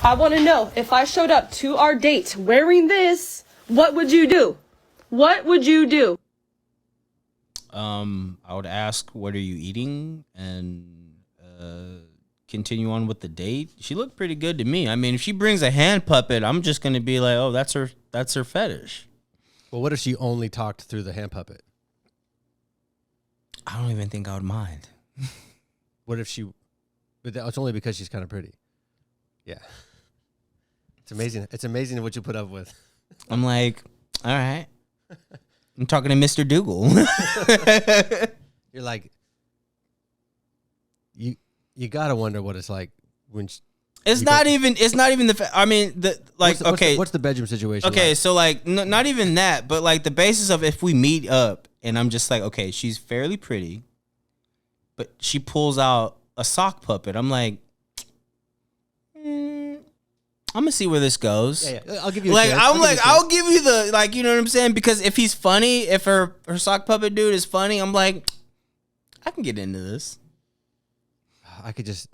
I want to know, if I showed up to our date wearing this, what would you do? What would you do? I would ask, what are you eating? And continue on with the date. She looked pretty good to me. I mean, if she brings a hand puppet, I'm just going to be like, oh, that's her fetish. Well, what if she only talked through the hand puppet? I don't even think I would mind. What if she... But it's only because she's kind of pretty. Yeah. It's amazing. It's amazing what you put up with. I'm like, all right. I'm talking to Mr. Dougal. You're like... You gotta wonder what it's like when... It's not even the... I mean, what's the bedroom situation Okay, like? so like, not even that, but like the basis of if we meet up and I'm just like, okay, she's fairly pretty, but she pulls out a sock puppet. I'm like, I'm gonna see where this goes. Yeah. I'll give you like, I'll give you the, like, you know what I'm saying? Because if he's funny, if her sock puppet dude is funny, I'm like, I can get into this. I could just...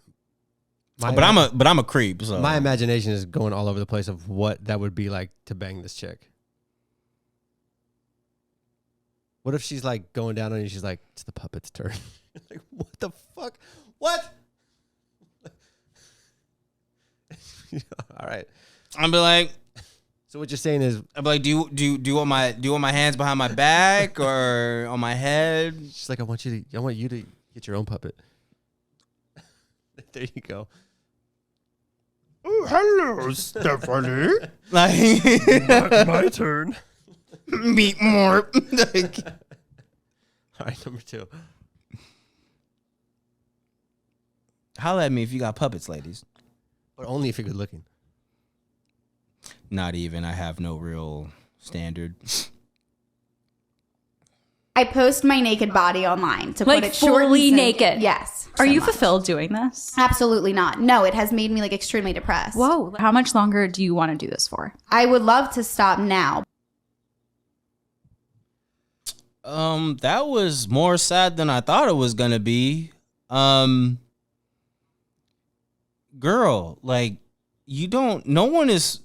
But I'm a creep. So my imagination is going all over the place of what that would be like to bang this chick. What if she's like going down on you? She's like, it's the puppet's turn. Like, what the fuck? What? All right. I'll be like. So what you're saying is, I'm like, do you want my hands behind my back or on my head? She's like, I want you to get your own puppet. There you go. Oh, hello, Stephanie. Like, my turn. Meet more. Like, all right, number 2. Holla at me if you got puppets, ladies. But only if you're good looking. Not even. I have no real standard. I post my naked body online to Like put it short and fully simple. naked? Yes. Are so you much. fulfilled doing this? Absolutely not. No, it has made me like extremely depressed. Whoa. How much longer do you want to do this for? I would love to stop now. That was more sad than I thought it was gonna be. Girl, like, no one is,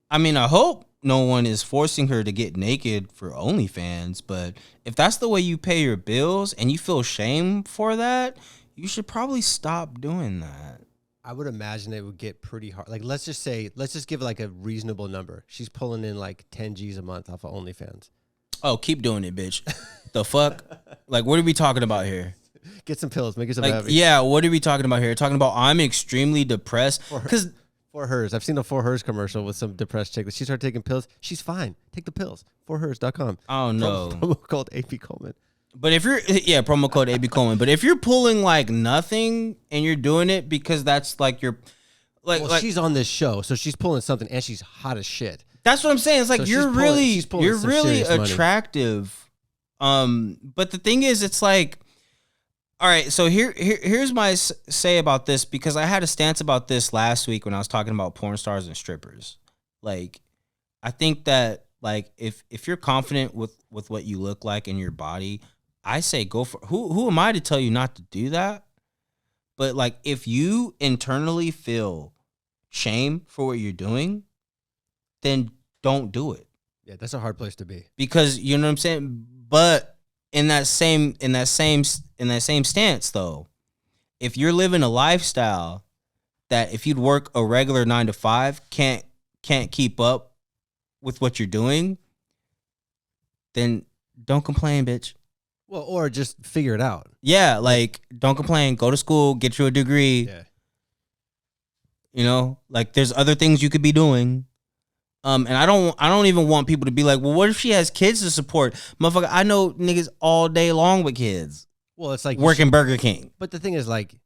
I mean, I hope no one is forcing her to get naked for OnlyFans, but if that's the way you pay your bills and you feel shame for that, you should probably stop doing that. I would imagine it would get pretty hard. Like, let's just give like a reasonable number. She's pulling in like 10 G's a month off of OnlyFans. Oh, keep doing it, bitch. The fuck? Like, what are we talking about here? Get some pills. Make yourself Like, happy. yeah, what are we talking about here? Talking about I'm extremely depressed. Because For Hers. I've seen a For Hers commercial with some depressed chick. She started taking pills. She's fine. Take the pills. ForHers.com. Oh, no. Promo code AP Coleman. But if you're, promo code AB Coleman. But if you're pulling like nothing and you're doing it because that's like your, like, Well, she's on this show, so she's pulling something, and she's hot as shit. that's what I'm saying. It's like So you're she's pulling you're some really serious money. attractive. But the thing is, it's like, all right. So here's my say about this, because I had a stance about this last week when I was talking about porn stars and strippers. Like, I think that, like, if you're confident with what you look like in your body, I say go for. Who am I to tell you not to do that? But like, if you internally feel shame for what you're doing, then don't do it. Yeah, that's a hard place to be. Because you know what I'm saying. But in that same stance though, if you're living a lifestyle that if you'd work a regular 9 to 5 can't keep up with what you're doing, then don't complain, bitch. Well, or just figure it out. Yeah, like, don't complain. Go to school, get you a degree. Yeah. You know, like, there's other things you could be doing. And I don't even want people to be like, well, what if she has kids to support? Motherfucker, I know niggas all day long with kids. Well, it's like working Burger King. But the thing is, like,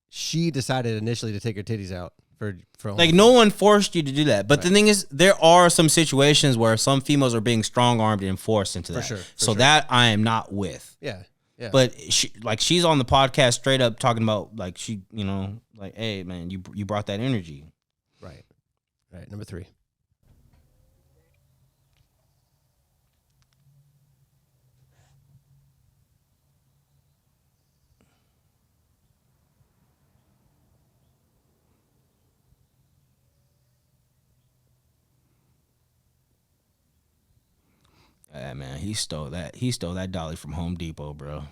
she decided initially to take her titties out for like, no one forced you to do that. But Right. the thing is, there are some situations where some females are being strong-armed and forced into that. For So sure. that I am not with. Yeah. Yeah. But she's on the podcast straight up talking about, like, she, you know, like, hey man, you brought that energy. Right. Number 3. Yeah, man, he stole that. He stole that dolly from Home Depot, bro.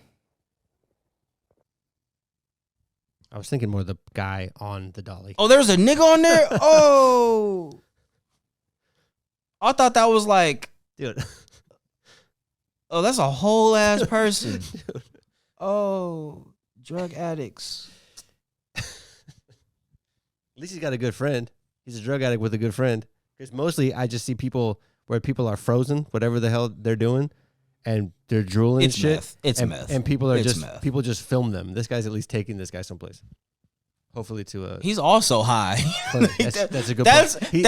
I was thinking more the guy on the dolly. Oh, there's a nigga on there? Oh. I thought that was like, Dude. oh, that's a whole ass person. Oh, drug addicts. At least he's got a good friend. He's a drug addict with a good friend. Because mostly I just see people where people are frozen, whatever the hell they're doing, and they're drooling It's and shit. meth. It's and, meth. And people are It's just meth. people just film them. This guy's at least taking this guy someplace. Hopefully to a He's also high. that's a good That's point.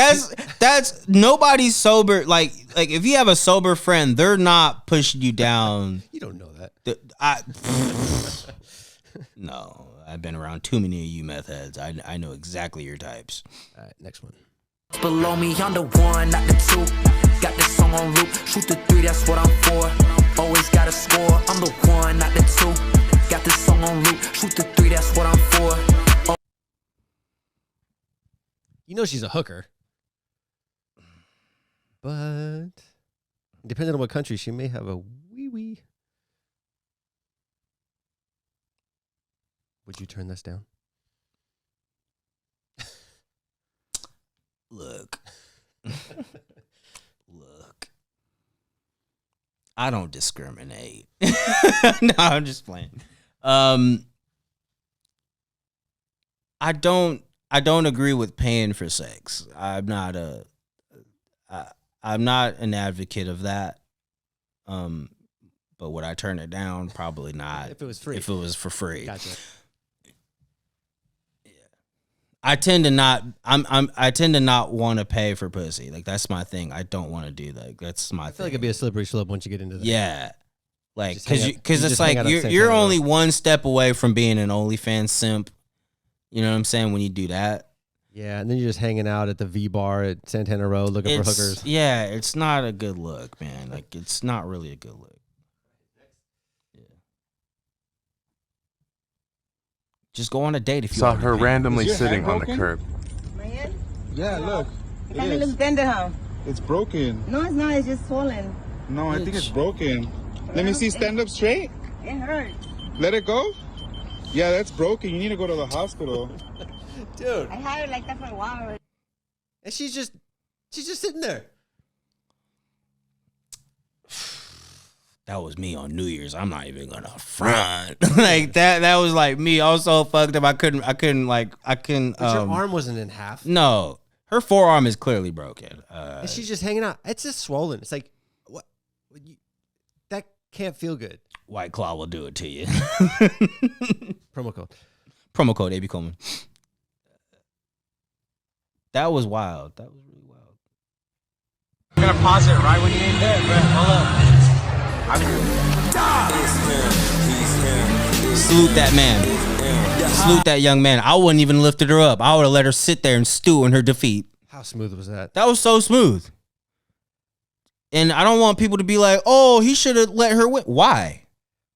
that's nobody's sober. Like if you have a sober friend, they're not pushing you down. You don't know that. No, I've been around too many of you meth heads. I know exactly your types. All right, next one. Below me, I'm the one, not the two. Got this song on loop. Shoot the 3, that's what I'm for. Always gotta score. I'm the one, not the 2. Got this song on loop. Shoot the 3, that's what I'm for. You know she's a hooker. But depending on what country, she may have a wee-wee. Would you turn this down? Look. I don't discriminate. No, I'm just playing. I don't agree with paying for sex. I'm not an advocate of that. But would I turn it down? Probably not. If it was free. If it was for free. Gotcha. I tend to not. I tend to not want to pay for pussy. Like that's my thing. I don't want to do that. That's my. I feel like it'd be a slippery slope once you get into that. Yeah, like Just hang out- you because it's just hang like out at the same you're time, only one step away from being an OnlyFans simp. You know what I'm saying? When you do that, Yeah, and then you're just hanging out at the V bar at Santana Row looking for it's hookers. yeah, it's not a good look, man. Like it's not really a good look. Just go on a date if you Saw want to her pay. randomly Is your sitting hand on the broken? curb. My head? Yeah, look. It Can you is. look tender, huh? It's broken. No, it's not. It's just swollen. No, I think it's broken. Let me see. Stand up straight. It hurts. Let it go. Yeah, that's broken. You need to go to the hospital. Dude, I had it like that for a while already. and she's just sitting there. That was me on New Year's. I'm not even gonna front like that. That was like me. I was so fucked up. I couldn't. But your arm wasn't in half. No, her forearm is clearly broken. And she's just hanging out. It's just swollen. It's like, what? That can't feel good. White Claw will do it to you. Promo code. Promo code AB Coleman. That was wild. That was really wild. I'm gonna pause it right when you're in bed, bro. Hold up. Salute that man. Salute that young man. I wouldn't even lifted her up. I would have let her sit there and stew in her defeat. How smooth was that? That was so smooth. And I don't want people to be like, oh, he should have let her win. Why?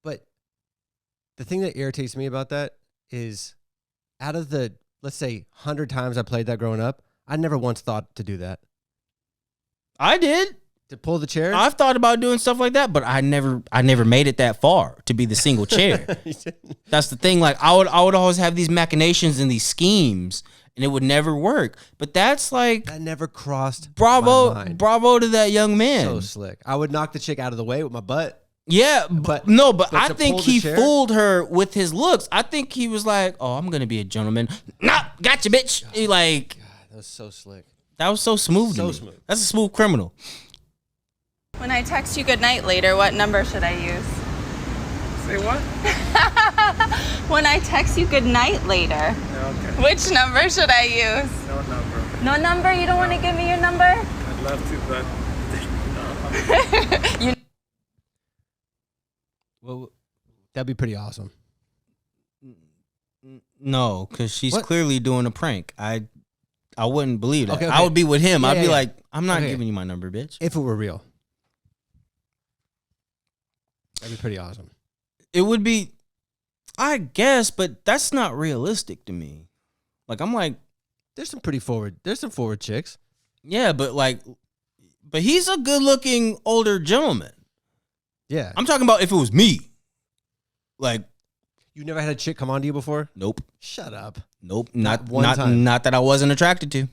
But the thing that irritates me about that is out of the, let's say, 100 times I played that growing up, I never once thought to do that. I did. To pull the chair? I've thought about doing stuff like that, but I never made it that far to be the single chair. That's the thing. Like I would always have these machinations and these schemes, and it would never work. But that's like that never crossed my mind. Bravo to that young man. So slick. I would knock the chick out of the way with my butt. Yeah, but I to think pull the he chair? fooled her with his looks. I think he was like, "Oh, I'm gonna be a gentleman." Nah, gotcha, bitch. He like God, that was so slick. that was so smooth. So to me. smooth. That's a smooth criminal. When I text you goodnight later, what number should I use? Say what? When I text you goodnight later, Okay. which number should I use? No number. No number? You don't want to give me your number? I'd love to, but no. Well, that'd be pretty awesome. No, because she's What? clearly doing a prank. I wouldn't believe that. Okay, I would be with him. Yeah, I'd be yeah. like, I'm not Okay. giving you my number, bitch. If it were real. That'd be pretty awesome. It would be, I guess, but that's not realistic to me. Like I'm like, There's some forward chicks. yeah, but like, But he's a good-looking older gentleman. Yeah. I'm talking about if it was me. Like, You never had a chick come on to you before? nope. Shut up. Nope. Not one time. Not that I wasn't attracted to.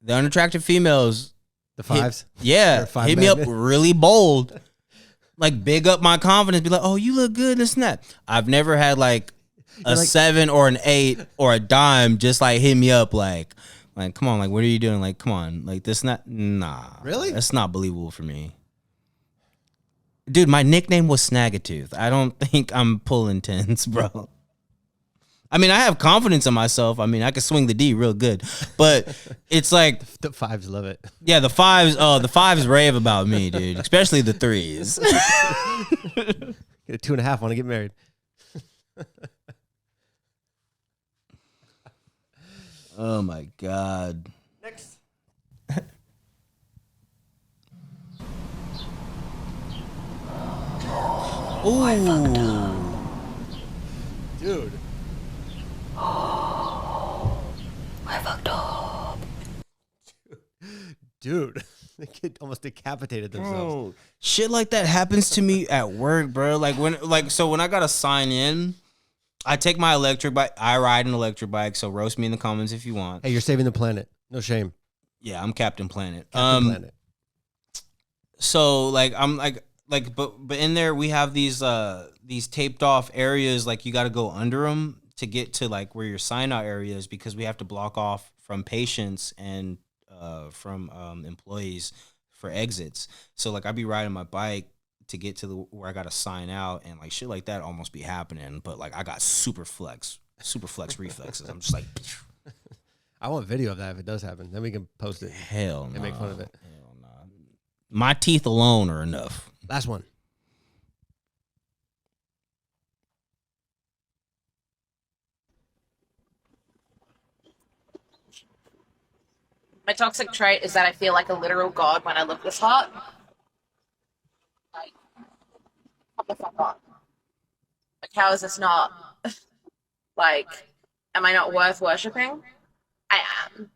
The unattractive females. The fives? Yeah. Five Hit me up magnet? really bold. Like, big up my confidence. Be like, oh, you look good, this and that. I've never had like a 7 or an 8 or a dime just like hit me up like, come on, like, what are you doing? Like, come on. Like, this not, nah. Really? That's not believable for me. Dude, my nickname was Snaggletooth. I don't think I'm pulling tens, bro. I mean, I have confidence in myself. I mean, I can swing the D real good. But it's like... The fives love it. Yeah, the fives rave about me, dude. Especially the 3s. Get a 2.5, want to get married. Oh, my God. Next. Ooh. Dude. I fucked up. Dude. They kid almost decapitated themselves. Bro, shit like that happens to me at work, bro. When I gotta sign in, I take my electric bike. I ride an electric bike, so roast me in the comments if you want. Hey, you're saving the planet. No shame. Yeah, I'm Captain Planet. Captain Planet. So but in there we have these taped off areas, like you got to go under them to get to like where your sign out area is, because we have to block off from patients and from employees for exits. So like I'd be riding my bike to get to where I got to sign out, and like shit like that almost be happening. But like I got super flex reflexes. I'm just like, I want video of that if it does happen. Then we can post it. hell no. And make fun of it. Hell no. My teeth alone are enough. Last one. My toxic trait is that I feel like a literal god when I look this hot. Like, what the fuck on? Like, how is this not, like, am I not worth worshipping? I am.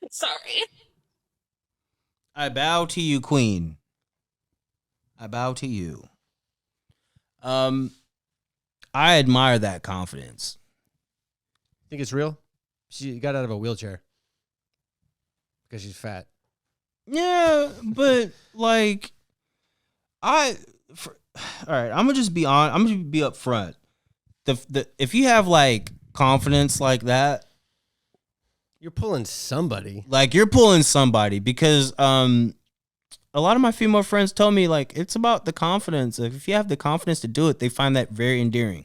Sorry. I bow to you, queen. I bow to you. I admire that confidence. Think it's real? She got out of a wheelchair because she's fat. Yeah, but like, all right, I'm gonna just be on. I'm gonna be up front. If you have like confidence like that, you're pulling somebody. Like you're pulling somebody, because a lot of my female friends tell me like it's about the confidence. If you have the confidence to do it, they find that very endearing.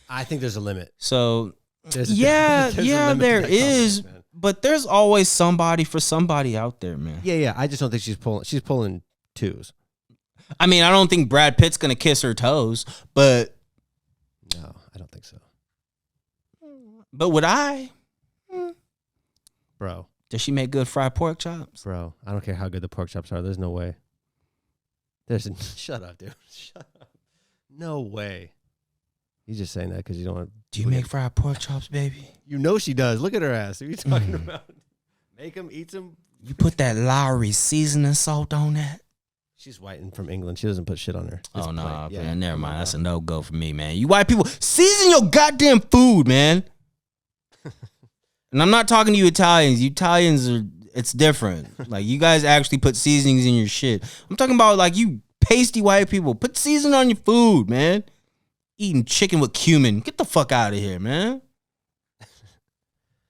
I think there's a limit. So there's there limit to is, man. but there's always somebody for somebody out there, man. Yeah. I just don't think she's pulling. She's pulling twos. I mean, I don't think Brad Pitt's gonna kiss her toes, but no, I don't think so. But would I? Bro. Does she make good fried pork chops? Bro, I don't care how good the pork chops are. There's no way. Shut up, dude. Shut up. No way. You're just saying that because you don't want to. Do you make fried pork chops, baby? You know she does. Look at her ass. What are you talking about? Make them, eat them. You put that Lowry seasoning salt on that? She's white and from England. She doesn't put shit on her. Oh, no. plain. Yeah. Man, never mind. That's a no-go for me, man. You white people, season your goddamn food, man. And I'm not talking to you Italians. You Italians it's different. Like, you guys actually put seasonings in your shit. I'm talking about, like, you pasty white people. Put seasoning on your food, man. Eating chicken with cumin. Get the fuck out of here, man.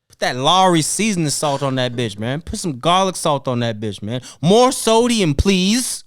Put that Lowry seasoning salt on that bitch, man. Put some garlic salt on that bitch, man. More sodium, please.